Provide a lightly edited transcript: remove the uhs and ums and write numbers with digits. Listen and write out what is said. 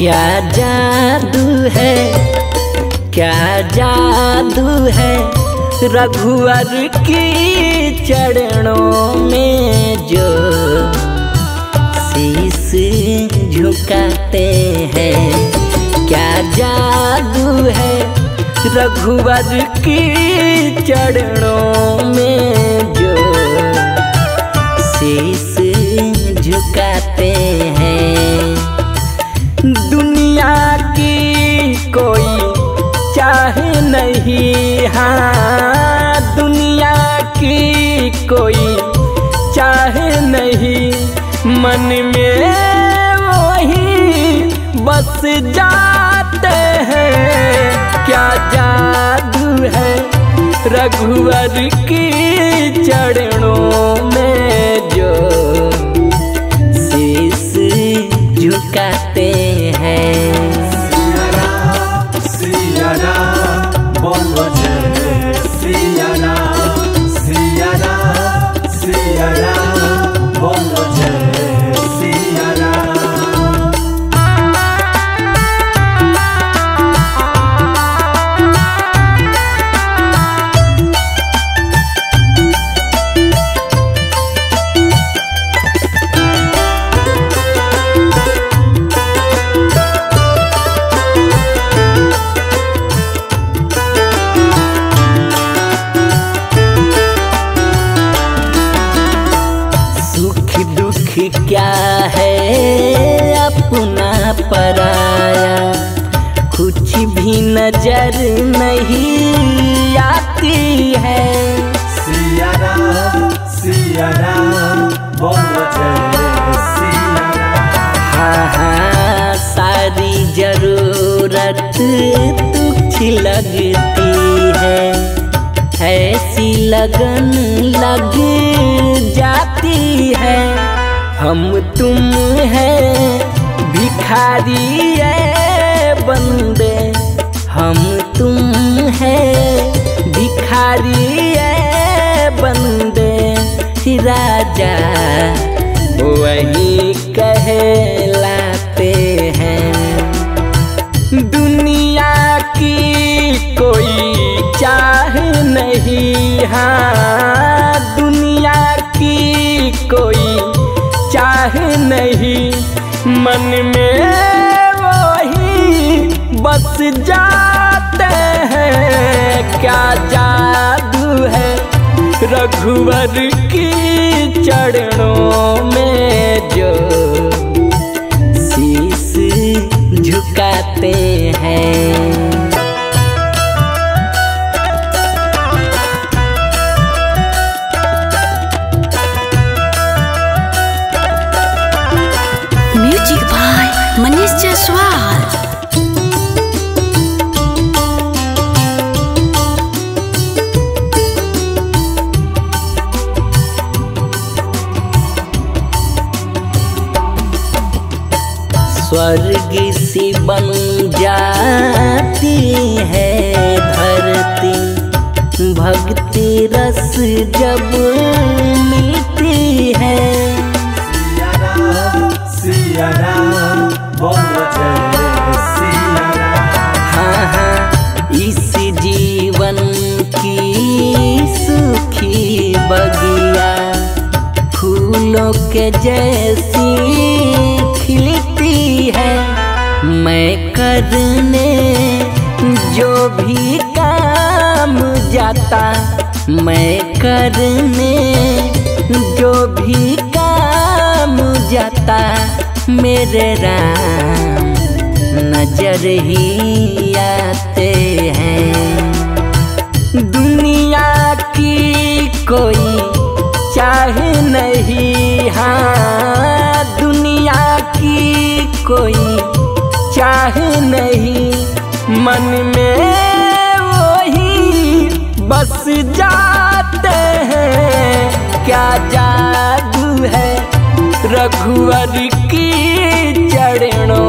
क्या जादू है, क्या जादू है रघुवर की चरणों में जो शीश झुकाते हैं। क्या जादू है रघुवर की चरणों में जो शीश झुकाते हैं। दुनिया की कोई चाहे नहीं, हाँ दुनिया की कोई चाहे नहीं, मन में वही बस जाते हैं। क्या जादू है रघुवर की चरणों में जो शीश झुकाते हैं। सिया राम बोलो जय सिया राम, सिया राम सिया राम बोलो जय सिया राम। क्या है अपना पराया, कुछ भी नजर नहीं आती है। सिया राम बोलो जय सिया राम। हाँ हाँ सारी जरूरत तुझ लगती है, ऐसी लगन लग जाती है। हम तुम हैं भिखारी है बंदे, हम तुम हैं भिखारी है बंदे। राजा वही कहलाते हैं। दुनिया की कोई चाह नहीं, हाँ दुनिया की कोई चाह नहीं, मन में वही बस जाते हैं। क्या जादू है रघुवर की चरणों में जो शीश झुकाते हैं। Music by Manish Jaiswal. स्वर्ग सी बन जाती है धरती, भक्ति रस जब मिलती है। सिया राम बोलो जय सिया राम। हाँ हाँ इस जीवन की सुखी बगिया फूलों के जैसी खिलती है। मैं करने जो भी काम जाता, मैं करने जो भी काम जाता, मेरे राम नजर ही आते हैं। दुनिया की कोई चाह नहीं, हाँ दुनिया की कोई चाह नहीं, मन में वही बस जाते हैं। क्या जादू है रघुवर की चरणों